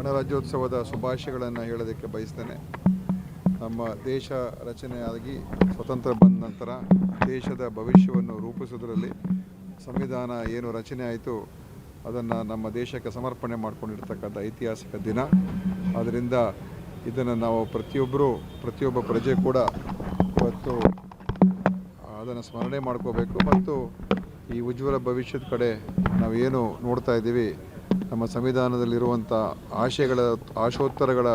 ಗಣರಾಜ್ಯೋತ್ಸವದ ಶುಭಾಶಯಗಳನ್ನು ಹೇಳೋದಕ್ಕೆ ಬಯಸ್ತೇನೆ. ನಮ್ಮ ದೇಶ ರಚನೆಯಾಗಿ ಸ್ವತಂತ್ರ ಬಂದ ನಂತರ ದೇಶದ ಭವಿಷ್ಯವನ್ನು ರೂಪಿಸೋದ್ರಲ್ಲಿ ಸಂವಿಧಾನ ಏನು ರಚನೆ ಆಯಿತು ಅದನ್ನು ನಮ್ಮ ದೇಶಕ್ಕೆ ಸಮರ್ಪಣೆ ಮಾಡಿಕೊಂಡಿರ್ತಕ್ಕಂಥ ಐತಿಹಾಸಿಕ ದಿನ. ಆದ್ದರಿಂದ ಇದನ್ನು ನಾವು ಪ್ರತಿಯೊಬ್ಬ ಪ್ರಜೆ ಕೂಡ ಇವತ್ತು ಅದನ್ನು ಸ್ಮರಣೆ ಮಾಡ್ಕೋಬೇಕು ಮತ್ತು ಈ ಉಜ್ವಲ ಭವಿಷ್ಯದ ಕಡೆ ನಾವೇನು ನೋಡ್ತಾ ಇದ್ದೀವಿ, ನಮ್ಮ ಸಂವಿಧಾನದಲ್ಲಿರುವಂಥ ಆಶೋತ್ತರಗಳ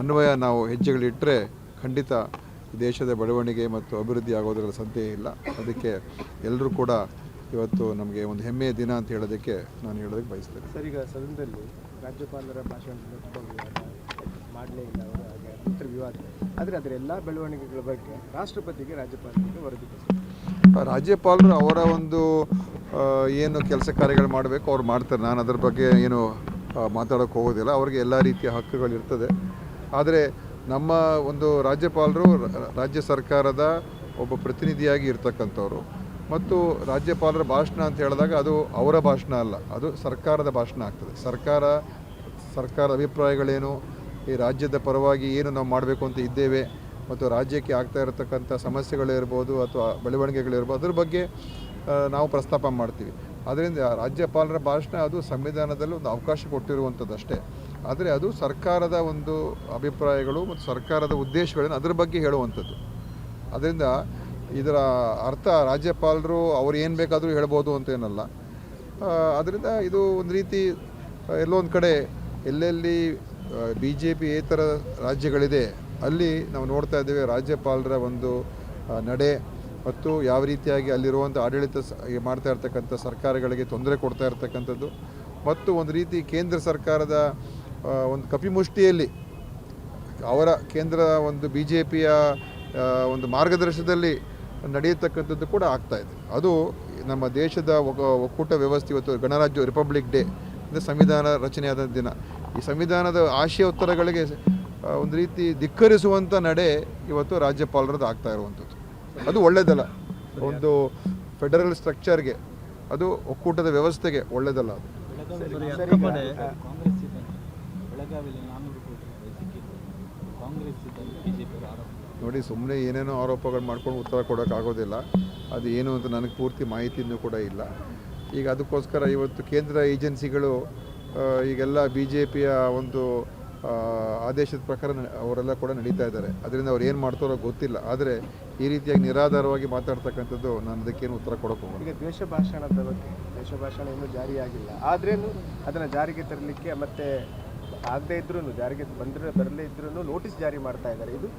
ಅನ್ವಯ ನಾವು ಹೆಜ್ಜೆಗಳಿಟ್ಟರೆ ಖಂಡಿತ ದೇಶದ ಬೆಳವಣಿಗೆ ಮತ್ತು ಅಭಿವೃದ್ಧಿ ಆಗೋದ್ರಲ್ಲಿ ಸಂದೇಹ ಇಲ್ಲ. ಅದಕ್ಕೆ ಎಲ್ಲರೂ ಕೂಡ ಇವತ್ತು ನಮಗೆ ಒಂದು ಹೆಮ್ಮೆಯ ದಿನ ಅಂತ ಹೇಳೋದಕ್ಕೆ ನಾನು ಹೇಳೋದಕ್ಕೆ ಬಯಸ್ತೇನೆ. ಸರ್, ಈಗ ಸದನದಲ್ಲಿ ರಾಜ್ಯಪಾಲರ ಭಾಷಣ ಮಾಡಲೇ ಇಲ್ಲ ಅವರು, ಹಾಗೆ ಉತ್ತರ ವಿವಾದ. ಆದರೆ ಅದರ ಎಲ್ಲ ಬೆಳವಣಿಗೆಗಳ ಬಗ್ಗೆ ರಾಷ್ಟ್ರಪತಿಗೆ ರಾಜ್ಯಪಾಲರಿಗೆ ವರದಿ ರಾಜ್ಯಪಾಲರು ಅವರ ಒಂದು ಏನು ಕೆಲಸ ಕಾರ್ಯಗಳು ಮಾಡಬೇಕು ಅವ್ರು ಮಾಡ್ತಾರೆ. ನಾನು ಅದರ ಬಗ್ಗೆ ಏನು ಮಾತಾಡೋಕ್ಕೆ ಹೋಗೋದಿಲ್ಲ. ಅವ್ರಿಗೆ ಎಲ್ಲ ರೀತಿಯ ಹಕ್ಕುಗಳಿರ್ತದೆ. ಆದರೆ ನಮ್ಮ ಒಂದು ರಾಜ್ಯಪಾಲರು ರಾಜ್ಯ ಸರ್ಕಾರದ ಒಬ್ಬ ಪ್ರತಿನಿಧಿಯಾಗಿ ಇರ್ತಕ್ಕಂಥವ್ರು ಮತ್ತು ರಾಜ್ಯಪಾಲರ ಭಾಷಣ ಅಂತ ಹೇಳಿದಾಗ ಅದು ಅವರ ಭಾಷಣ ಅಲ್ಲ, ಅದು ಸರ್ಕಾರದ ಭಾಷಣ ಆಗ್ತದೆ. ಸರ್ಕಾರ ಅಭಿಪ್ರಾಯಗಳೇನು, ಈ ರಾಜ್ಯದ ಪರವಾಗಿ ಏನು ನಾವು ಮಾಡಬೇಕು ಅಂತ ಇದ್ದೇವೆ ಮತ್ತು ರಾಜ್ಯಕ್ಕೆ ಆಗ್ತಾ ಇರತಕ್ಕಂಥ ಸಮಸ್ಯೆಗಳಿರ್ಬೋದು ಅಥವಾ ಬೆಳವಣಿಗೆಗಳಿರ್ಬೋದು ಅದ್ರ ಬಗ್ಗೆ ನಾವು ಪ್ರಸ್ತಾಪ ಮಾಡ್ತೀವಿ. ಅದರಿಂದ ರಾಜ್ಯಪಾಲರ ಭಾಷಣ ಅದು ಸಂವಿಧಾನದಲ್ಲಿ ಒಂದು ಅವಕಾಶ ಕೊಟ್ಟಿರುವಂಥದ್ದು ಅಷ್ಟೇ. ಆದರೆ ಅದು ಸರ್ಕಾರದ ಒಂದು ಅಭಿಪ್ರಾಯಗಳು ಮತ್ತು ಸರ್ಕಾರದ ಉದ್ದೇಶಗಳನ್ನು ಅದ್ರ ಬಗ್ಗೆ ಹೇಳುವಂಥದ್ದು. ಅದರಿಂದ ಇದರ ಅರ್ಥ ರಾಜ್ಯಪಾಲರು ಅವ್ರು ಏನು ಬೇಕಾದರೂ ಹೇಳ್ಬೋದು ಅಂತೇನಲ್ಲ. ಅದರಿಂದ ಇದು ಒಂದು ರೀತಿ ಎಲ್ಲೋ ಒಂದು ಕಡೆ ಎಲ್ಲೆಲ್ಲಿ BJP ಏತರ ರಾಜ್ಯಗಳಿದೆ ಅಲ್ಲಿ ನಾವು ನೋಡ್ತಾ ಇದ್ದೇವೆ ರಾಜ್ಯಪಾಲರ ಒಂದು ನಡೆ ಮತ್ತು ಯಾವ ರೀತಿಯಾಗಿ ಅಲ್ಲಿರುವಂಥ ಆಡಳಿತ ಮಾಡ್ತಾ ಇರ್ತಕ್ಕಂಥ ಸರ್ಕಾರಗಳಿಗೆ ತೊಂದರೆ ಕೊಡ್ತಾ ಇರ್ತಕ್ಕಂಥದ್ದು ಮತ್ತು ಒಂದು ರೀತಿ ಕೇಂದ್ರ ಸರ್ಕಾರದ ಒಂದು ಕಪಿಮುಷ್ಟಿಯಲ್ಲಿ ಅವರ ಕೇಂದ್ರ ಒಂದು BJPಯ ಒಂದು ಮಾರ್ಗದರ್ಶನದಲ್ಲಿ ನಡೆಯತಕ್ಕಂಥದ್ದು ಕೂಡ ಆಗ್ತಾಯಿದೆ. ಅದು ನಮ್ಮ ದೇಶದ ಒಕ್ಕೂಟ ವ್ಯವಸ್ಥೆ. ಇವತ್ತು ಗಣರಾಜ್ಯ ರಿಪಬ್ಲಿಕ್ ಡೇ ಅಂದರೆ ಸಂವಿಧಾನ ರಚನೆಯಾದ ದಿನ. ಈ ಸಂವಿಧಾನದ ಆಶಯ ಉತ್ತರಗಳಿಗೆ ಒಂದು ರೀತಿ ಧಿಕ್ಕರಿಸುವಂಥ ನಡೆ ಇವತ್ತು ರಾಜ್ಯಪಾಲರದ್ದು ಆಗ್ತಾ ಇರುವಂಥದ್ದು. ಅದು ಒಳ್ಳೆಯದಲ್ಲ. ಒಂದು ಫೆಡರಲ್ ಸ್ಟ್ರಕ್ಚರ್ಗೆ, ಅದು ಒಕ್ಕೂಟದ ವ್ಯವಸ್ಥೆಗೆ ಒಳ್ಳೆಯದಲ್ಲ. ಅದು ನೋಡಿ, ಸುಮ್ಮನೆ ಏನೇನೋ ಆರೋಪಗಳು ಮಾಡ್ಕೊಂಡು ಉತ್ತರ ಕೊಡೋಕ್ಕಾಗೋದಿಲ್ಲ. ಅದು ಏನು ಅಂತ ನನಗೆ ಪೂರ್ತಿ ಮಾಹಿತಿಯೂ ಕೂಡ ಇಲ್ಲ. ಈಗ ಅದಕ್ಕೋಸ್ಕರ ಇವತ್ತು ಕೇಂದ್ರ ಏಜೆನ್ಸಿಗಳು ಈಗೆಲ್ಲ BJPಯ ಒಂದು ಆದೇಶದ ಪ್ರಕಾರ ಅವರೆಲ್ಲ ಕೂಡ ನಡೀತಾ ಇದ್ದಾರೆ. ಅದರಿಂದ ಅವ್ರು ಏನು ಮಾಡ್ತಾರೋ ಗೊತ್ತಿಲ್ಲ. ಆದರೆ ಈ ರೀತಿಯಾಗಿ ನಿರಾಧಾರವಾಗಿ ಮಾತಾಡ್ತಕ್ಕಂಥದ್ದು ನಾನು ಅದಕ್ಕೇನು ಉತ್ತರ ಕೊಡೋಕೆ ಹೋಗೋದು. ಈಗ ದ್ವೇಷ ಭಾಷಣದ ಬಗ್ಗೆ, ದ್ವೇಷ ಭಾಷಣ ಇನ್ನೂ ಜಾರಿಯಾಗಿಲ್ಲ. ಆದ್ರೇನು ಅದನ್ನು ಜಾರಿಗೆ ತರಲಿಕ್ಕೆ ಮತ್ತೆ ಆಗದೇ ಇದ್ರೂ, ಜಾರಿಗೆ ಬರಲೇ ಇದ್ರೂ ನೋಟಿಸ್ ಜಾರಿ ಮಾಡ್ತಾ ಇದ್ದಾರೆ. ಇದು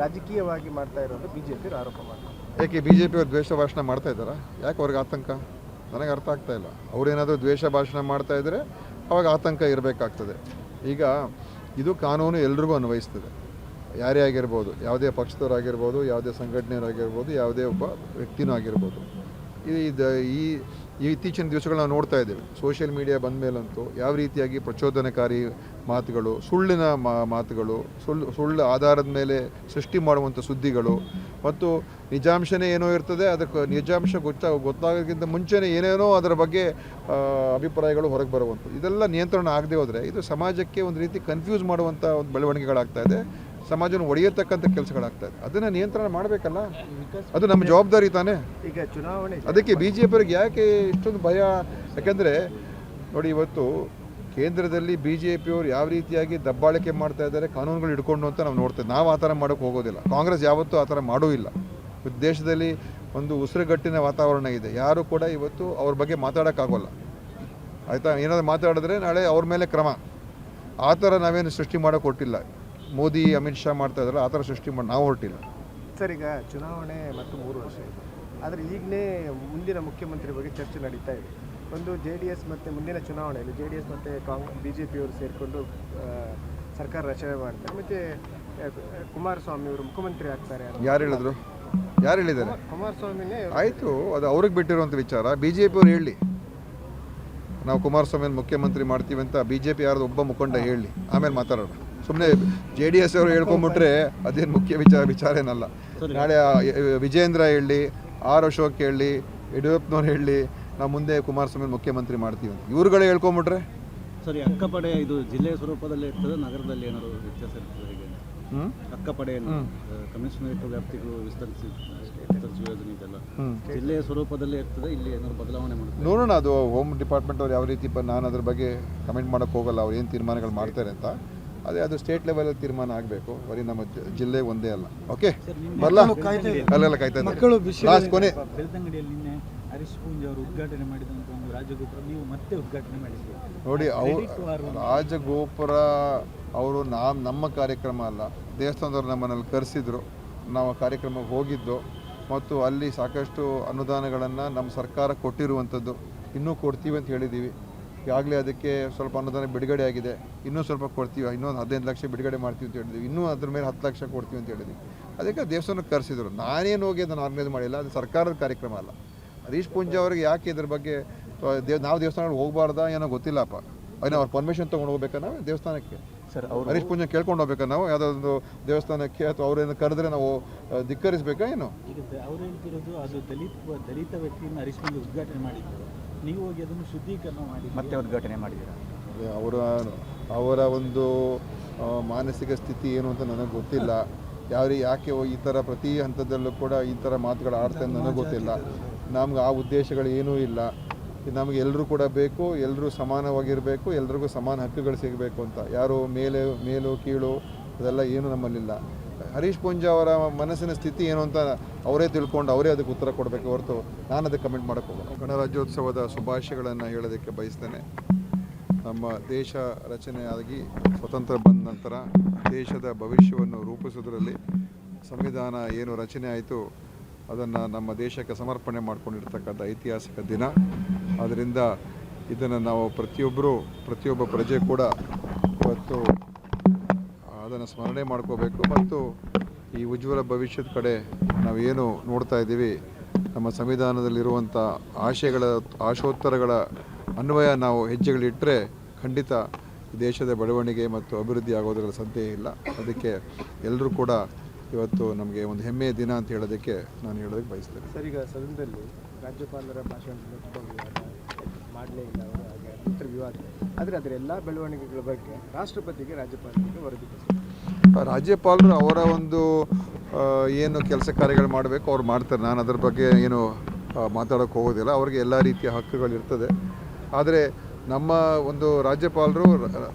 ರಾಜಕೀಯವಾಗಿ ಮಾಡ್ತಾ ಇರೋದು BJP ಆರೋಪ ಮಾಡ್ತಾರೆ. ಯಾಕೆ BJP ಅವ್ರು ದ್ವೇಷ ಭಾಷಣ ಮಾಡ್ತಾ ಇದ್ದಾರಾ? ಯಾಕೆ ಅವ್ರಿಗೆ ಆತಂಕ? ನನಗೆ ಅರ್ಥ ಆಗ್ತಾ ಇಲ್ಲ. ಅವರೇನಾದರೂ ದ್ವೇಷ ಭಾಷಣ ಮಾಡ್ತಾ ಇದ್ದರೆ ಅವಾಗ ಆತಂಕ ಇರಬೇಕಾಗ್ತದೆ. ಈಗ ಇದು ಕಾನೂನು ಎಲ್ರಿಗೂ ಅನ್ವಯಿಸ್ತದೆ. ಯಾರೇ ಆಗಿರ್ಬೋದು, ಯಾವುದೇ ಪಕ್ಷದವರಾಗಿರ್ಬೋದು, ಯಾವುದೇ ಸಂಘಟನೆಯವರಾಗಿರ್ಬೋದು, ಯಾವುದೇ ಒಬ್ಬ ವ್ಯಕ್ತಿನೂ ಆಗಿರ್ಬೋದು. ಈ ಇತ್ತೀಚಿನ ದಿವಸಗಳು ನಾವು ನೋಡ್ತಾ ಇದ್ದೇವೆ. ಸೋಷಿಯಲ್ ಮೀಡಿಯಾ ಬಂದ ಮೇಲಂತೂ ಯಾವ ರೀತಿಯಾಗಿ ಪ್ರಚೋದನಕಾರಿ ಮಾತುಗಳು, ಸುಳ್ಳಿನ ಮಾತುಗಳು, ಸುಳ್ಳು ಆಧಾರದ ಮೇಲೆ ಸೃಷ್ಟಿ ಮಾಡುವಂಥ ಸುದ್ದಿಗಳು ಮತ್ತು ನಿಜಾಂಶನೇ ಏನೋ ಇರ್ತದೆ, ಅದಕ್ಕೆ ನಿಜಾಂಶ ಗೊತ್ತಾಗೋದಕ್ಕಿಂತ ಮುಂಚೆನೇ ಏನೇನೋ ಅದರ ಬಗ್ಗೆ ಅಭಿಪ್ರಾಯಗಳು ಹೊರಗೆ ಬರುವಂಥದ್ದು. ಇದೆಲ್ಲ ನಿಯಂತ್ರಣ ಆಗದೆ ಹೋದರೆ ಇದು ಸಮಾಜಕ್ಕೆ ಒಂದು ರೀತಿ ಕನ್ಫ್ಯೂಸ್ ಮಾಡುವಂಥ ಒಂದು ಬೆಳವಣಿಗೆಗಳಾಗ್ತಾ ಇದೆ. ಸಮಾಜವನ್ನು ಒಡೆಯತಕ್ಕಂಥ ಕೆಲಸಗಳಾಗ್ತಾ ಇದೆ. ಅದನ್ನು ನಿಯಂತ್ರಣ ಮಾಡಬೇಕಲ್ಲ, ಅದು ನಮ್ಮ ಜವಾಬ್ದಾರಿ ತಾನೇ. ಈಗ ಚುನಾವಣೆ ಅದಕ್ಕೆ BJPಯವರಿಗೆ ಯಾಕೆ ಇಷ್ಟೊಂದು ಭಯ? ಯಾಕೆಂದರೆ ನೋಡಿ, ಇವತ್ತು ಕೇಂದ್ರದಲ್ಲಿ BJPಯವರು ಯಾವ ರೀತಿಯಾಗಿ ದಬ್ಬಾಳಿಕೆ ಮಾಡ್ತಾ ಇದ್ದಾರೆ ಕಾನೂನುಗಳು ಹಿಡ್ಕೊಂಡು ಅಂತ ನಾವು ನೋಡ್ತೇವೆ. ನಾವು ಆ ಥರ ಮಾಡೋಕ್ಕೆ ಹೋಗೋದಿಲ್ಲ. ಕಾಂಗ್ರೆಸ್ ಯಾವತ್ತೂ ಆ ಥರ ಮಾಡೂ ಇಲ್ಲ. ದೇಶದಲ್ಲಿ ಒಂದು ಉಸಿರುಗಟ್ಟಿನ ವಾತಾವರಣ ಇದೆ. ಯಾರು ಕೂಡ ಇವತ್ತು ಅವ್ರ ಬಗ್ಗೆ ಮಾತಾಡೋಕ್ಕಾಗೋಲ್ಲ. ಆಯಿತಾ? ಏನಾದರೂ ಮಾತಾಡಿದ್ರೆ ನಾಳೆ ಅವ್ರ ಮೇಲೆ ಕ್ರಮ. ಆ ಥರ ನಾವೇನು ಸೃಷ್ಟಿ ಮಾಡೋಕ್ಕೆ ಹೊರಟಿಲ್ಲ. ಮೋದಿ ಅಮಿತ್ ಶಾ ಮಾಡ್ತಾ ಇದ್ದಾರೆ, ಆ ಥರ ಸೃಷ್ಟಿ ಮಾಡಿ ನಾವು ಹೊರಟಿಲ್ಲ. ಸರ್, ಈಗ ಚುನಾವಣೆ ಮತ್ತು 3 ವರ್ಷ ಇದೆ. ಆದರೆ ಈಗಲೇ ಮುಂದಿನ ಮುಖ್ಯಮಂತ್ರಿ ಬಗ್ಗೆ ಚರ್ಚೆ ನಡೀತಾ ಇದೆ. ಒಂದು JDS ಮತ್ತು ಮುಂದಿನ ಚುನಾವಣೆಯಲ್ಲಿ JDS ಮತ್ತು BJPಯವರು ಸೇರಿಕೊಂಡು ಸರ್ಕಾರ ರಚನೆ ಮಾಡ್ತಾರೆ. ಮತ್ತು ಕುಮಾರಸ್ವಾಮಿ ಅವರು ಮುಖ್ಯಮಂತ್ರಿ ಆಗ್ತಾರೆ. ಯಾರು ಹೇಳಿದ್ರು? ಯಾರು ಹೇಳಿದ್ದಾರೆ? ಕುಮಾರಸ್ವಾಮಿನೇ. ಆಯಿತು, ಅದು ಅವ್ರಿಗೆ ಬಿಟ್ಟಿರುವಂಥ ವಿಚಾರ. BJPಯವರು ಹೇಳಿ, ನಾವು ಕುಮಾರಸ್ವಾಮಿಯನ್ನು ಮುಖ್ಯಮಂತ್ರಿ ಮಾಡ್ತೀವಿ ಅಂತ BJP ಯಾರ್ದು ಒಬ್ಬ ಮುಖಂಡ ಹೇಳಿ, ಆಮೇಲೆ ಮಾತಾಡೋಣ. ಸುಮ್ಮನೆ JDS ಅವರು ಹೇಳ್ಕೊಂಬಿಟ್ರೆ ಅದೇನು ಮುಖ್ಯ ವಿಚಾರ ಏನಲ್ಲ. ನಾಳೆ ವಿಜೇಂದ್ರ ಹೇಳಿ, ಅಶೋಕ್ ಹೇಳಿ, ಯಡಿಯೂರಪ್ಪನವ್ರು ಹೇಳಿ, ನಾವು ಮುಂದೆ ಕುಮಾರಸ್ವಾಮಿ ಮುಖ್ಯಮಂತ್ರಿ ಮಾಡ್ತೀವಿ ಅಂತ ಇವ್ರುಗಳೇ ಹೇಳ್ಕೊಂಬಿಟ್ರೆ ಸರಿ, ಅಕ್ಕಪಡೆ ಇದು ಜಿಲ್ಲೆಯ ಸ್ವರೂಪದಲ್ಲೇ ಇರ್ತದೆ, ನಗರದಲ್ಲಿ ಏನಾದರೂ ವ್ಯತ್ಯಾಸ ಇರ್ತದೆ ಹೇಗೆ? ಅಕ್ಕಪಡೆಯನ್ನು ಕಮಿಷನರೇಟ್ ವ್ಯಾಪ್ತಿಗೂ ವಿಸ್ತರಿಸುವ ಯೋಜನೆ ಇದೆಲ್ಲ ಜಿಲ್ಲೆಯ ಸ್ವರೂಪದಲ್ಲೇ ಇರ್ತದೆ, ಇಲ್ಲಿ ಏನಾದರೂ ಬದಲಾವಣೆ ಮಾಡ್ತಾರೆ? ನೋಡೋಣ, ಅದು ಹೋಮ್ ಡಿಪಾರ್ಟ್ಮೆಂಟ್ ಅವ್ರು ಯಾವ ರೀತಿ ನಾನು ಅದ್ರ ಬಗ್ಗೆ ಕಮೆಂಟ್ ಮಾಡೋಕ್ಕೆ ಹೋಗಲ್ಲ, ಅವ್ರು ಏನು ತೀರ್ಮಾನಗಳು ಮಾಡ್ತಾರೆ ಅಂತ. ಅದು ಸ್ಟೇಟ್ ಲೆವೆಲಲ್ಲಿ ತೀರ್ಮಾನ ಆಗಬೇಕು, ಬರೀ ನಮ್ಮ ಜಿಲ್ಲೆ ಒಂದೇ ಅಲ್ಲ. ಓಕೆ, ಬರಲ್ಲ ಅಲ್ಲೆಲ್ಲ ಕಾಯ್ತಾ ಲಾಸ್ಟ್ ಕೊನೆ. ಬೆಳ್ತಂಗಡಿಯಲ್ಲಿ ನಿನ್ನೆ ಹರೀಶ್ ಪೂಂಜ್ ಅವರು ಉದ್ಘಾಟನೆ ಮಾಡಿದಂಥ ಒಂದು ರಾಜಗೋಪುರ ನೀವು ಮತ್ತೆ ಉದ್ಘಾಟನೆ ಮಾಡಿದ್ದೀರಿ ನೋಡಿ. ರಾಜಗೋಪುರ ಅವರು ನಮ್ಮ ಕಾರ್ಯಕ್ರಮ ಅಲ್ಲ, ದೇವಸ್ಥಾನದವ್ರು ನಮ್ಮನ್ನಲ್ಲಿ ಕರೆಸಿದ್ರು, ನಾವು ಆ ಕಾರ್ಯಕ್ರಮಕ್ಕೆ ಹೋಗಿದ್ದು ಮತ್ತು ಅಲ್ಲಿ ಸಾಕಷ್ಟು ಅನುದಾನಗಳನ್ನು ನಮ್ಮ ಸರ್ಕಾರ ಕೊಟ್ಟಿರುವಂಥದ್ದು, ಇನ್ನೂ ಕೊಡ್ತೀವಿ ಅಂತ ಹೇಳಿದ್ದೀವಿ. ಈಗಾಗಲೇ ಅದಕ್ಕೆ ಸ್ವಲ್ಪ ಅನುದಾನ ಬಿಡುಗಡೆ ಆಗಿದೆ, ಇನ್ನೂ ಸ್ವಲ್ಪ ಕೊಡ್ತೀವಿ, ಇನ್ನೊಂದು 15 ಲಕ್ಷ ಬಿಡುಗಡೆ ಮಾಡ್ತೀವಿ ಅಂತ ಹೇಳಿದ್ವಿ, ಇನ್ನೂ ಅದ್ರ ಮೇಲೆ 10 ಲಕ್ಷ ಕೊಡ್ತೀವಿ ಅಂತ ಹೇಳಿದ್ವಿ. ಅದಕ್ಕೆ ದೇವಸ್ಥಾನಕ್ಕೆ ಕರೆಸಿದ್ರು, ನಾನೇನು ಹೋಗಿ ಅದನ್ನು ಆರ್ಗನೈಸ್ ಮಾಡಿಲ್ಲ, ಅದು ಸರ್ಕಾರದ ಕಾರ್ಯಕ್ರಮ ಅಲ್ಲ. ಹರೀಶ್ ಪೂಂಜಾ ಅವ್ರಿಗೆ ಯಾಕೆ ಇದ್ರ ಬಗ್ಗೆ ನಾವು ದೇವಸ್ಥಾನಗಳು ಹೋಗಬಾರ್ದಾ ಏನೋ ಗೊತ್ತಿಲ್ಲಪ್ಪ, ಅದನ್ನ ಅವ್ರ ಪರ್ಮಿಷನ್ ತೊಗೊಂಡು ಹೋಗ್ಬೇಕಾ ನಾವು ದೇವಸ್ಥಾನಕ್ಕೆ? ಸರ್, ಹರೀಶ್ ಪೂಂಜಾ ಕೇಳ್ಕೊಂಡು ಹೋಗ್ಬೇಕಾ ನಾವು ಯಾವುದೋ ದೇವಸ್ಥಾನಕ್ಕೆ, ಅಥವಾ ಅವ್ರೇನು ಕರೆದ್ರೆ ನಾವು ಧಿಕ್ಕರಿಸ್ಬೇಕಾ ಏನು? ಈಗ ಅವ್ರು ಹೇಳ್ತಿರೋದು ಅದು ದಲಿತ ವ್ಯಕ್ತಿಯನ್ನು ಹರೀಶ್ ಪೂಂಜಾ ಉದ್ಘಾಟನೆ ಮಾಡಿದ್ರು, ನೀವು ಹೋಗಿ ಅದನ್ನು ಶುದ್ಧೀಕರಣ ಮಾಡಿ ಮತ್ತೆ ಉದ್ಘಾಟನೆ ಮಾಡಿದ್ದೀರಾ? ಅವರ ಒಂದು ಮಾನಸಿಕ ಸ್ಥಿತಿ ಏನು ಅಂತ ನನಗೆ ಗೊತ್ತಿಲ್ಲ. ಯಾಕೆ ಈ ಥರ ಪ್ರತಿ ಹಂತದಲ್ಲೂ ಕೂಡ ಈ ಥರ ಮಾತುಗಳು ಆಡ್ತಾರೆ ನನಗೆ ಗೊತ್ತಿಲ್ಲ. ನಮ್ಗೆ ಆ ಉದ್ದೇಶಗಳು ಏನೂ ಇಲ್ಲ. ನಮಗೆ ಎಲ್ಲರೂ ಕೂಡ ಬೇಕು, ಎಲ್ಲರೂ ಸಮಾನವಾಗಿರಬೇಕು, ಎಲ್ರಿಗೂ ಸಮಾನ ಹಕ್ಕುಗಳು ಸಿಗಬೇಕು ಅಂತ. ಯಾರು ಮೇಲು ಕೀಳು ಅದೆಲ್ಲ ಏನು ನಮ್ಮಲ್ಲಿಲ್ಲ. ಹರೀಶ್ ಪೂಂಜಾ ಅವರ ಮನಸ್ಸಿನ ಸ್ಥಿತಿ ಏನು ಅಂತ ಅವರೇ ತಿಳ್ಕೊಂಡು ಅವರೇ ಅದಕ್ಕೆ ಉತ್ತರ ಕೊಡಬೇಕು ಹೊರತು ನಾನು ಅದಕ್ಕೆ ಕಮೆಂಟ್ ಮಾಡೋಕ್ಕೆ ಹೋಗಲ್ಲ. ಗಣರಾಜ್ಯೋತ್ಸವದ ಶುಭಾಶಯಗಳನ್ನು ಹೇಳೋದಕ್ಕೆ ಬಯಸ್ತೇನೆ. ನಮ್ಮ ದೇಶ ರಚನೆಯಾಗಿ ಸ್ವತಂತ್ರ ಬಂದ ನಂತರ ದೇಶದ ಭವಿಷ್ಯವನ್ನು ರೂಪಿಸೋದ್ರಲ್ಲಿ ಸಂವಿಧಾನ ಏನು ರಚನೆ ಆಯಿತು ಅದನ್ನು ನಮ್ಮ ದೇಶಕ್ಕೆ ಸಮರ್ಪಣೆ ಮಾಡಿಕೊಂಡಿರ್ತಕ್ಕಂಥ ಐತಿಹಾಸಿಕ ದಿನ. ಆದ್ದರಿಂದ ಇದನ್ನು ನಾವು ಪ್ರತಿಯೊಬ್ಬ ಪ್ರಜೆ ಕೂಡ ಇವತ್ತು ಅದನ್ನು ಸ್ಮರಣೆ ಮಾಡ್ಕೋಬೇಕು ಮತ್ತು ಈ ಉಜ್ವಲ ಭವಿಷ್ಯದ ಕಡೆ ನಾವೇನು ನೋಡ್ತಾ ಇದ್ದೀವಿ, ನಮ್ಮ ಸಂವಿಧಾನದಲ್ಲಿರುವಂಥ ಆಶೋತ್ತರಗಳ ಅನ್ವಯ ನಾವು ಹೆಜ್ಜೆಗಳಿಟ್ಟರೆ ಖಂಡಿತ ಈ ದೇಶದ ಬೆಳವಣಿಗೆ ಮತ್ತು ಅಭಿವೃದ್ಧಿ ಆಗೋದ್ರಲ್ಲಿ ಸಂದೇಹ ಇಲ್ಲ. ಅದಕ್ಕೆ ಎಲ್ಲರೂ ಕೂಡ ಇವತ್ತು ನಮಗೆ ಒಂದು ಹೆಮ್ಮೆಯ ದಿನ ಅಂತ ಹೇಳೋದಕ್ಕೆ ನಾನು ಹೇಳೋದಕ್ಕೆ ಬಯಸ್ತೇನೆ. ಸರ್, ಈಗ ಸದನದಲ್ಲಿ ರಾಜ್ಯಪಾಲರ ಭಾಷಣ ಮಾಡಲೇ ಇಲ್ಲ ಅವರು, ಹಾಗೆ ಉತ್ತರ ವಿವಾದ. ಆದರೆ ಅದರ ಎಲ್ಲ ಬೆಳವಣಿಗೆಗಳ ಬಗ್ಗೆ ರಾಷ್ಟ್ರಪತಿಗೆ ರಾಜ್ಯಪಾಲರಿಗೆ ವರದಿ ರಾಜ್ಯಪಾಲರು ಅವರ ಒಂದು ಏನು ಕೆಲಸ ಕಾರ್ಯಗಳು ಮಾಡಬೇಕು ಅವ್ರು ಮಾಡ್ತಾರೆ. ನಾನು ಅದ್ರ ಬಗ್ಗೆ ಏನು ಮಾತಾಡೋಕ್ಕೆ ಹೋಗೋದಿಲ್ಲ, ಅವ್ರಿಗೆ ಎಲ್ಲ ರೀತಿಯ ಹಕ್ಕುಗಳಿರ್ತದೆ. ಆದರೆ ನಮ್ಮ ಒಂದು ರಾಜ್ಯಪಾಲರು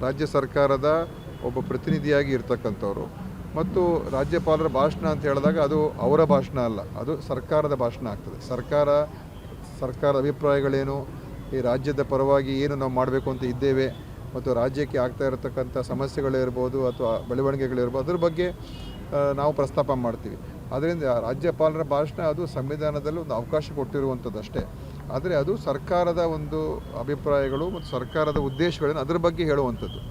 ರಾಜ್ಯ ಸರ್ಕಾರದ ಒಬ್ಬ ಪ್ರತಿನಿಧಿಯಾಗಿ ಇರ್ತಕ್ಕಂಥವ್ರು ಮತ್ತು ರಾಜ್ಯಪಾಲರ ಭಾಷಣ ಅಂತ ಹೇಳಿದಾಗ ಅದು ಅವರ ಭಾಷಣ ಅಲ್ಲ, ಅದು ಸರ್ಕಾರದ ಭಾಷಣ ಆಗ್ತದೆ. ಸರ್ಕಾರದ ಅಭಿಪ್ರಾಯಗಳೇನು, ಈ ರಾಜ್ಯದ ಪರವಾಗಿ ಏನು ನಾವು ಮಾಡಬೇಕು ಅಂತ ಇದ್ದೇವೆ ಮತ್ತು ರಾಜ್ಯಕ್ಕೆ ಆಗ್ತಾ ಇರತಕ್ಕಂಥ ಸಮಸ್ಯೆಗಳಿರ್ಬೋದು ಅಥವಾ ಬೆಳವಣಿಗೆಗಳಿರ್ಬೋದು ಅದ್ರ ಬಗ್ಗೆ ನಾವು ಪ್ರಸ್ತಾಪ ಮಾಡ್ತೀವಿ. ಅದರಿಂದ ರಾಜ್ಯಪಾಲರ ಭಾಷಣ ಅದು ಸಂವಿಧಾನದಲ್ಲಿ ಒಂದು ಅವಕಾಶ ಕೊಟ್ಟಿರುವಂಥದ್ದು ಅಷ್ಟೇ. ಆದರೆ ಅದು ಸರ್ಕಾರದ ಒಂದು ಅಭಿಪ್ರಾಯಗಳು ಮತ್ತು ಸರ್ಕಾರದ ಉದ್ದೇಶಗಳನ್ನು ಅದ್ರ ಬಗ್ಗೆ ಹೇಳುವಂಥದ್ದು.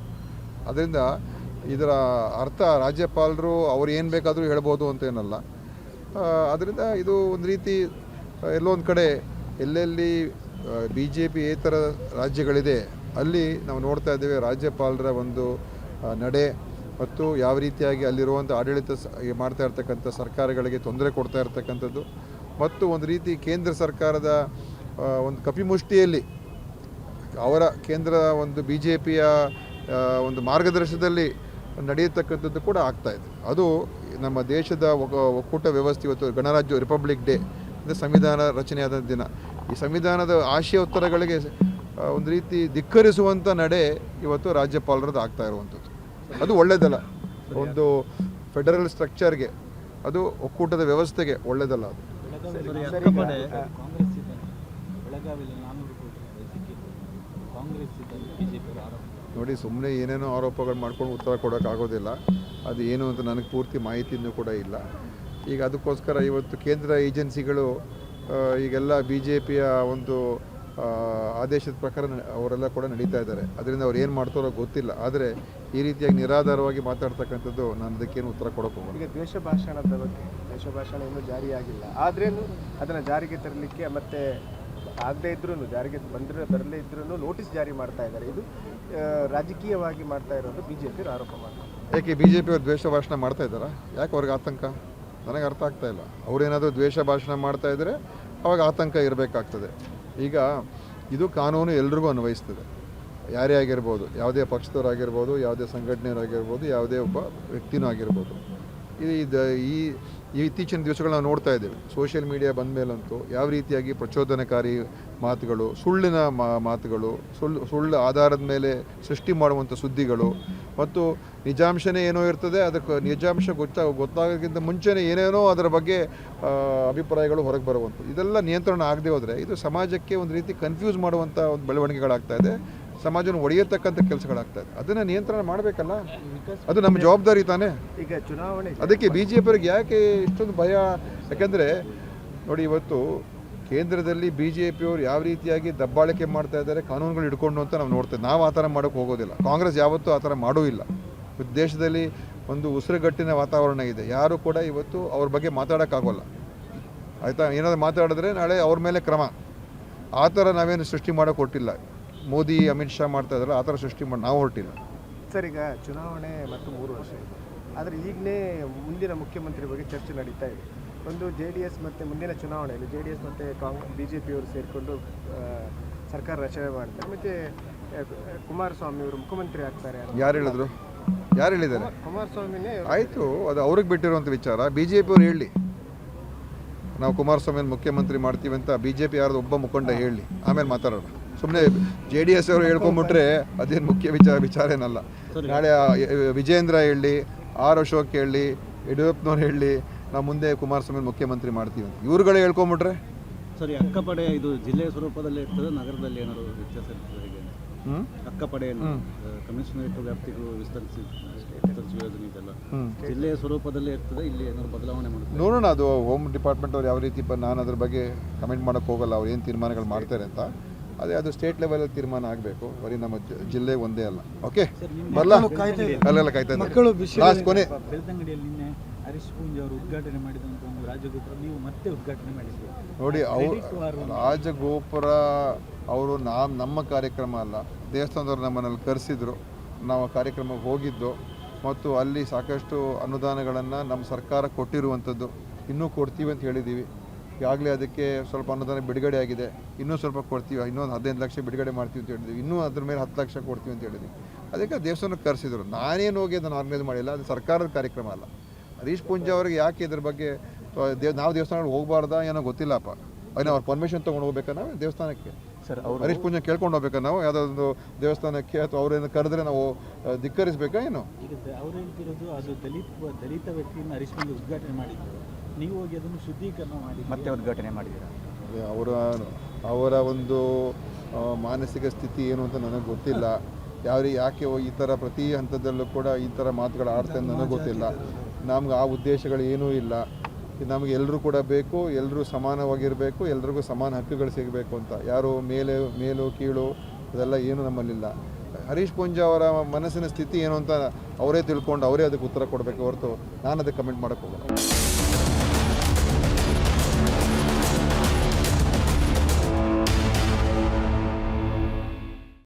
ಅದರಿಂದ ಇದರ ಅರ್ಥ ರಾಜ್ಯಪಾಲರು ಅವ್ರು ಏನು ಬೇಕಾದರೂ ಹೇಳ್ಬೋದು ಅಂತೇನಲ್ಲ. ಅದರಿಂದ ಇದು ಒಂದು ರೀತಿ ಎಲ್ಲೋ ಒಂದು ಕಡೆ ಎಲ್ಲೆಲ್ಲಿ BJP ಏತರ ರಾಜ್ಯಗಳಿದೆ ಅಲ್ಲಿ ನಾವು ನೋಡ್ತಾ ಇದ್ದೇವೆ ರಾಜ್ಯಪಾಲರ ಒಂದು ನಡೆ ಮತ್ತು ಯಾವ ರೀತಿಯಾಗಿ ಅಲ್ಲಿರುವಂಥ ಆಡಳಿತ ಮಾಡ್ತಾ ಇರ್ತಕ್ಕಂಥ ಸರ್ಕಾರಗಳಿಗೆ ತೊಂದರೆ ಕೊಡ್ತಾ ಇರ್ತಕ್ಕಂಥದ್ದು ಮತ್ತು ಒಂದು ರೀತಿ ಕೇಂದ್ರ ಸರ್ಕಾರದ ಒಂದು ಕಪಿಮುಷ್ಟಿಯಲ್ಲಿ ಅವರ ಕೇಂದ್ರ ಒಂದು BJPಯ ಒಂದು ಮಾರ್ಗದರ್ಶನದಲ್ಲಿ ನಡೆಯತಕ್ಕಂಥದ್ದು ಕೂಡ ಆಗ್ತಾಯಿದೆ. ಅದು ನಮ್ಮ ದೇಶದ ಒಕ್ಕೂಟ ವ್ಯವಸ್ಥೆ. ಇವತ್ತು ಗಣರಾಜ್ಯ ರಿಪಬ್ಲಿಕ್ ಡೇ, ಇದು ಸಂವಿಧಾನ ರಚನೆಯಾದ ದಿನ. ಈ ಸಂವಿಧಾನದ ಆಶಯ ಉತ್ತರಗಳಿಗೆ ಒಂದು ರೀತಿ ಧಿಕ್ಕರಿಸುವಂಥ ನಡೆ ಇವತ್ತು ರಾಜ್ಯಪಾಲರದ್ದು ಆಗ್ತಾ ಇರುವಂಥದ್ದು. ಅದು ಒಳ್ಳೆಯದಲ್ಲ, ಒಂದು ಫೆಡರಲ್ ಸ್ಟ್ರಕ್ಚರ್ಗೆ, ಅದು ಒಕ್ಕೂಟದ ವ್ಯವಸ್ಥೆಗೆ ಒಳ್ಳೆಯದಲ್ಲ. ಅದು ನೋಡಿ, ಸುಮ್ಮನೆ ಏನೇನೋ ಆರೋಪಗಳು ಮಾಡ್ಕೊಂಡು ಉತ್ತರ ಕೊಡೋಕ್ಕಾಗೋದಿಲ್ಲ. ಅದು ಏನು ಅಂತ ನನಗೆ ಪೂರ್ತಿ ಮಾಹಿತಿಯೂ ಕೂಡ ಇಲ್ಲ. ಈಗ ಅದಕ್ಕೋಸ್ಕರ ಇವತ್ತು ಕೇಂದ್ರ ಏಜೆನ್ಸಿಗಳು ಈಗೆಲ್ಲ BJPಯ ಒಂದು ಆದೇಶದ ಪ್ರಕಾರ ಅವರೆಲ್ಲ ಕೂಡ ನಡೀತಾ ಇದ್ದಾರೆ. ಅದರಿಂದ ಅವ್ರು ಏನು ಮಾಡ್ತಾರೋ ಗೊತ್ತಿಲ್ಲ. ಆದರೆ ಈ ರೀತಿಯಾಗಿ ನಿರಾಧಾರವಾಗಿ ಮಾತಾಡ್ತಕ್ಕಂಥದ್ದು ನಾನು ಅದಕ್ಕೇನು ಉತ್ತರ ಕೊಡೋಕೆ ಹೋಗೋದು. ಈಗ ದ್ವೇಷ ಭಾಷಣದ ಬಗ್ಗೆ, ದ್ವೇಷ ಭಾಷಣ ಇನ್ನೂ ಜಾರಿಯಾಗಿಲ್ಲ, ಆದ್ರೇನು ಅದನ್ನು ಜಾರಿಗೆ ತರಲಿಕ್ಕೆ ಮತ್ತೆ ಆಗದೇ ಇದ್ರೂ, ಜಾರಿಗೆ ಬರಲೇ ಇದ್ರೂ ನೋಟಿಸ್ ಜಾರಿ ಮಾಡ್ತಾ ಇದ್ದಾರೆ. ಇದು ರಾಜಕೀಯವಾಗಿ ಮಾಡ್ತಾ ಇರೋದು BJP ಆರೋಪ ಮಾಡ್ತಾರೆ. ಯಾಕೆ BJP ಅವ್ರು ದ್ವೇಷ ಭಾಷಣ ಮಾಡ್ತಾ ಇದ್ದಾರಾ? ಯಾಕೆ ಅವ್ರಿಗೆ ಆತಂಕ? ನನಗೆ ಅರ್ಥ ಆಗ್ತಾ ಇಲ್ಲ. ಅವರೇನಾದರೂ ದ್ವೇಷ ಭಾಷಣ ಮಾಡ್ತಾ ಇದ್ದರೆ ಅವಾಗ ಆತಂಕ ಇರಬೇಕಾಗ್ತದೆ. ಈಗ ಇದು ಕಾನೂನು ಎಲ್ರಿಗೂ ಅನ್ವಯಿಸ್ತದೆ. ಯಾರೇ ಆಗಿರ್ಬೋದು, ಯಾವುದೇ ಪಕ್ಷದವರಾಗಿರ್ಬೋದು, ಯಾವುದೇ ಸಂಘಟನೆಯವರಾಗಿರ್ಬೋದು, ಯಾವುದೇ ಒಬ್ಬ ವ್ಯಕ್ತಿನೂ ಆಗಿರ್ಬೋದು. ಈ ಇತ್ತೀಚಿನ ದಿವಸಗಳು ನಾವು ನೋಡ್ತಾ ಇದ್ದೇವೆ. ಸೋಷಿಯಲ್ ಮೀಡಿಯಾ ಬಂದ ಮೇಲಂತೂ ಯಾವ ರೀತಿಯಾಗಿ ಪ್ರಚೋದನಕಾರಿ ಮಾತುಗಳು, ಸುಳ್ಳಿನ ಮಾತುಗಳು, ಸುಳ್ಳು ಆಧಾರದ ಮೇಲೆ ಸೃಷ್ಟಿ ಮಾಡುವಂಥ ಸುದ್ದಿಗಳು ಮತ್ತು ನಿಜಾಂಶನೇ ಏನೋ ಇರ್ತದೆ, ಅದಕ್ಕೆ ನಿಜಾಂಶ ಗೊತ್ತಾಗೋಕ್ಕಿಂತ ಮುಂಚೆನೇ ಏನೇನೋ ಅದರ ಬಗ್ಗೆ ಅಭಿಪ್ರಾಯಗಳು ಹೊರಗೆ ಬರುವಂಥದ್ದು. ಇದೆಲ್ಲ ನಿಯಂತ್ರಣ ಆಗದೆ ಹೋದರೆ ಇದು ಸಮಾಜಕ್ಕೆ ಒಂದು ರೀತಿ ಕನ್ಫ್ಯೂಸ್ ಮಾಡುವಂಥ ಒಂದು ಬೆಳವಣಿಗೆಗಳಾಗ್ತಾ ಇದೆ, ಸಮಾಜವನ್ನು ಒಡೆಯತಕ್ಕಂಥ ಕೆಲಸಗಳಾಗ್ತಾಯಿದೆ. ಅದನ್ನು ನಿಯಂತ್ರಣ ಮಾಡಬೇಕಲ್ಲ, ಅದು ನಮ್ಮ ಜವಾಬ್ದಾರಿ ತಾನೇ. ಈಗ ಚುನಾವಣೆ ಅದಕ್ಕೆ BJPಯವರಿಗೆ ಯಾಕೆ ಇಷ್ಟೊಂದು ಭಯ? ಯಾಕೆಂದರೆ ನೋಡಿ, ಇವತ್ತು ಕೇಂದ್ರದಲ್ಲಿ BJPಯವರು ಯಾವ ರೀತಿಯಾಗಿ ದಬ್ಬಾಳಿಕೆ ಮಾಡ್ತಾ ಇದ್ದಾರೆ, ಕಾನೂನುಗಳು ಹಿಡ್ಕೊಂಡು ಅಂತ ನಾವು ನೋಡ್ತೇವೆ. ನಾವು ಆ ಥರ ಮಾಡೋಕ್ಕೆ ಹೋಗೋದಿಲ್ಲ. ಕಾಂಗ್ರೆಸ್ ಯಾವತ್ತೂ ಆ ಥರ ಮಾಡೂ ಇಲ್ಲ. ದೇಶದಲ್ಲಿ ಒಂದು ಉಸಿರುಗಟ್ಟಿನ ವಾತಾವರಣ ಇದೆ. ಯಾರು ಕೂಡ ಇವತ್ತು ಅವ್ರ ಬಗ್ಗೆ ಮಾತಾಡೋಕ್ಕಾಗೋಲ್ಲ, ಆಯಿತಾ? ಏನಾದರೂ ಮಾತಾಡಿದ್ರೆ ನಾಳೆ ಅವ್ರ ಮೇಲೆ ಕ್ರಮ. ಆ ಥರ ನಾವೇನು ಸೃಷ್ಟಿ ಮಾಡೋಕ್ಕೆ ಹೊರಟಿಲ್ಲ. ಮೋದಿ ಅಮಿತ್ ಶಾ ಮಾಡ್ತಾ ಇದ್ದಾರೆ, ಆ ಥರ ಸೃಷ್ಟಿ ಮಾಡಿ ನಾವು ಹೊರಟಿಲ್ಲ. ಸರ್, ಈಗ ಚುನಾವಣೆ ಮತ್ತು 3 ವರ್ಷ ಇದೆ. ಆದರೆ ಈಗಲೇ ಮುಂದಿನ ಮುಖ್ಯಮಂತ್ರಿ ಬಗ್ಗೆ ಚರ್ಚೆ ನಡೀತಾ ಇದೆ. ಒಂದು JDS ಮತ್ತು ಮುಂದಿನ ಚುನಾವಣೆಯಲ್ಲಿ JDS ಮತ್ತು BJPಯವರು ಸೇರಿಕೊಂಡು ಸರ್ಕಾರ ರಚನೆ ಮಾಡ್ತಾರೆ. ಮತ್ತು ಕುಮಾರಸ್ವಾಮಿ ಅವರು ಮುಖ್ಯಮಂತ್ರಿ ಆಗ್ತಾರೆ. ಯಾರು ಹೇಳಿದ್ರು? ಯಾರು ಹೇಳಿದ್ದಾರೆ? ಕುಮಾರಸ್ವಾಮಿನೇ. ಆಯಿತು, ಅದು ಅವ್ರಿಗೆ ಬಿಟ್ಟಿರುವಂಥ ವಿಚಾರ. BJPಯವರು ಹೇಳಿ, ನಾವು ಕುಮಾರಸ್ವಾಮಿಯನ್ನು ಮುಖ್ಯಮಂತ್ರಿ ಮಾಡ್ತೀವಿ ಅಂತ BJP ಯಾರ್ದು ಒಬ್ಬ ಮುಖಂಡ ಹೇಳಿ, ಆಮೇಲೆ ಮಾತಾಡೋಣ. ಸುಮ್ಮನೆ JDS ಅವರು ಹೇಳ್ಕೊಂಬಿಟ್ರೆ ಅದೇನು ಮುಖ್ಯ ವಿಚಾರ ಏನಲ್ಲ. ನಾಳೆ ವಿಜೇಂದ್ರ ಹೇಳಿ, ಅಶೋಕ್ ಹೇಳಿ, ಯಡಿಯೂರಪ್ಪನವ್ರು ಹೇಳಿ, ನಾವು ಮುಂದೆ ಕುಮಾರಸ್ವಾಮಿ ಮುಖ್ಯಮಂತ್ರಿ ಮಾಡ್ತೀವಿ ಅಂತ ಇವ್ರುಗಳೇ ಹೇಳ್ಕೊಂಬಿಟ್ರೆ. ಸರಿ, ಅಕ್ಕಪಡೆ ಇದು ಜಿಲ್ಲೆಯ ಸ್ವರೂಪದಲ್ಲೇ ಇರ್ತದೆ, ನಗರದಲ್ಲಿ ಏನಾದರೂ ವ್ಯತ್ಯಾಸ ಇರ್ತದೆ? ಅಕ್ಕಪಡೆಯನ್ನು ಕಮಿಷನರೇಟ್ ವ್ಯಾಪ್ತಿಗೂ ವಿಸ್ತರಿಸುವ ಯೋಜನೆ ಇದೆಲ್ಲ ಜಿಲ್ಲೆಯ ಸ್ವರೂಪದಲ್ಲೇ ಇರ್ತದೆ, ಇಲ್ಲಿ ಏನಾದರೂ ಬದಲಾವಣೆ ಮಾಡ್ತಾರೆ? ನೋಡೋಣ, ಅದು ಹೋಮ್ ಡಿಪಾರ್ಟ್ಮೆಂಟ್ ಅವ್ರು ಯಾವ ರೀತಿ. ನಾನು ಅದ್ರ ಬಗ್ಗೆ ಕಮೆಂಟ್ ಮಾಡೋಕ್ಕೆ ಹೋಗಲ್ಲ, ಅವ್ರು ಏನು ತೀರ್ಮಾನಗಳು ಮಾಡ್ತಾರೆ ಅಂತ. ಅದು ಸ್ಟೇಟ್ ಲೆವೆಲಲ್ಲಿ ತೀರ್ಮಾನ ಆಗಬೇಕು, ಬರೀ ನಮ್ಮ ಜಿಲ್ಲೆ ಒಂದೇ ಅಲ್ಲ. ಓಕೆ, ಬರಲ್ಲ ಅಲ್ಲೆಲ್ಲ ಕಾಯ್ತಾ ಇದ್ದಾರೆ. ಕೊನೆ ಬೆಳ್ತಂಗಡಿಯಲ್ಲಿ ನಿನ್ನೆ ಹರೀಶ್ ಪೂಂಜ್ ಅವರು ಉದ್ಘಾಟನೆ ಮಾಡಿದಂಥ ಒಂದು ರಾಜಗೋಪುರ ನೀವು ಮತ್ತೆ ಉದ್ಘಾಟನೆ ಮಾಡಿದ್ದೀರಿ ನೋಡಿ. ರಾಜಗೋಪುರ ಅವರು ನಮ್ಮ ಕಾರ್ಯಕ್ರಮ ಅಲ್ಲ, ದೇವಸ್ಥಾನದವ್ರು ನಮ್ಮನ್ನಲ್ಲಿ ಕರೆಸಿದ್ರು, ನಾವು ಆ ಕಾರ್ಯಕ್ರಮಕ್ಕೆ ಹೋಗಿದ್ದು ಮತ್ತು ಅಲ್ಲಿ ಸಾಕಷ್ಟು ಅನುದಾನಗಳನ್ನು ನಮ್ಮ ಸರ್ಕಾರ ಕೊಟ್ಟಿರುವಂಥದ್ದು, ಇನ್ನೂ ಕೊಡ್ತೀವಿ ಅಂತ ಹೇಳಿದ್ದೀವಿ. ಈಗಾಗಲೇ ಅದಕ್ಕೆ ಸ್ವಲ್ಪ ಅನುದಾನ ಬಿಡುಗಡೆ ಆಗಿದೆ, ಇನ್ನೂ ಸ್ವಲ್ಪ ಕೊಡ್ತೀವಿ, ಇನ್ನೊಂದು 15 ಲಕ್ಷ ಬಿಡುಗಡೆ ಮಾಡ್ತೀವಿ ಅಂತ ಹೇಳಿದ್ವಿ, ಇನ್ನೂ ಅದ್ರ ಮೇಲೆ 10 ಲಕ್ಷ ಕೊಡ್ತೀವಿ ಅಂತ ಹೇಳಿದ್ವಿ. ಅದಕ್ಕೆ ದೇವಸ್ಥಾನಕ್ಕೆ ಕರೆಸಿದ್ರು. ನಾನೇನು ಹೋಗಿ ಅದನ್ನು ಆರ್ಗನೈಸ್ ಮಾಡಿಲ್ಲ, ಅದು ಸರ್ಕಾರದ ಕಾರ್ಯಕ್ರಮ ಅಲ್ಲ. ಹರೀಶ್ ಪೂಂಜಾ ಅವ್ರಿಗೆ ಯಾಕೆ ಇದ್ರ ಬಗ್ಗೆ ನಾವು ದೇವಸ್ಥಾನಗಳು ಹೋಗಬಾರ್ದಾ ಏನೋ ಗೊತ್ತಿಲ್ಲಪ್ಪ. ಅದನ್ನ ಅವ್ರ ಪರ್ಮಿಷನ್ ತೊಗೊಂಡು ಹೋಗ್ಬೇಕಾ ನಾವು ದೇವಸ್ಥಾನಕ್ಕೆ? ಸರ್, ಹರೀಶ್ ಪೂಂಜಾ ಕೇಳ್ಕೊಂಡು ಹೋಗ್ಬೇಕಾ ನಾವು ಯಾವುದೊಂದು ದೇವಸ್ಥಾನಕ್ಕೆ? ಅಥವಾ ಅವ್ರೇನು ಕರೆದ್ರೆ ನಾವು ಧಿಕ್ಕರಿಸ್ಬೇಕಾ ಏನು? ಈಗ ಅವ್ರು ಹೇಳ್ತಿರೋದು ಅದು ದಲಿತ ವ್ಯಕ್ತಿಯನ್ನು ಹರೀಶ್ ಪೂಂಜಾ ಉದ್ಘಾಟನೆ ಮಾಡಿದ್ರು, ನೀವು ಹೋಗಿ ಅದನ್ನು ಶುದ್ಧೀಕರಣ ಮಾಡಿ ಮತ್ತೆ ಉದ್ಘಾಟನೆ ಮಾಡಿದ್ದೀರಾ? ಅವರ ಒಂದು ಮಾನಸಿಕ ಸ್ಥಿತಿ ಏನು ಅಂತ ನನಗೆ ಗೊತ್ತಿಲ್ಲ. ಯಾಕೆ ಈ ಥರ ಪ್ರತಿ ಹಂತದಲ್ಲೂ ಕೂಡ ಈ ಥರ ಮಾತುಗಳು ಆಡ್ತಾರೆ ನನಗೆ ಗೊತ್ತಿಲ್ಲ. ನಮ್ಗೆ ಆ ಉದ್ದೇಶಗಳು ಏನೂ ಇಲ್ಲ. ನಮಗೆ ಎಲ್ಲರೂ ಕೂಡ ಬೇಕು, ಎಲ್ಲರೂ ಸಮಾನವಾಗಿರಬೇಕು, ಎಲ್ರಿಗೂ ಸಮಾನ ಹಕ್ಕುಗಳು ಸಿಗಬೇಕು ಅಂತ. ಯಾರು ಮೇಲು ಕೀಳು ಅದೆಲ್ಲ ಏನು ನಮ್ಮಲ್ಲಿಲ್ಲ. ಹರೀಶ್ ಪೂಂಜಾ ಅವರ ಮನಸ್ಸಿನ ಸ್ಥಿತಿ ಏನು ಅಂತ ಅವರೇ ತಿಳ್ಕೊಂಡು ಅವರೇ ಅದಕ್ಕೆ ಉತ್ತರ ಕೊಡಬೇಕು ಹೊರತು ನಾನು ಅದಕ್ಕೆ ಕಮೆಂಟ್ ಮಾಡೋಕ್ಕೆ ಹೋಗಲ್ಲ.